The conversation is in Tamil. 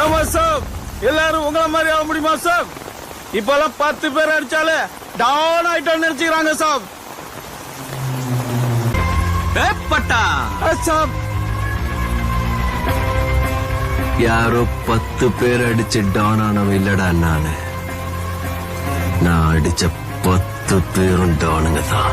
ஆமா சார், எல்லாரும் உங்களை மாதிரி ஆக முடியுமா சார்? இப்பெல்லாம் 10 பேர் அடிச்சாலே டவுன் ஆயிட்டோம்னு நினைச்சுக்கிறாங்க சார். பட்டா சார், யாரோ 10 பேர் அடிச்சு டவுன் ஆனவன் இல்லடா நான் அடிச்ச 10 பேரும் டவுனுங்க தான்.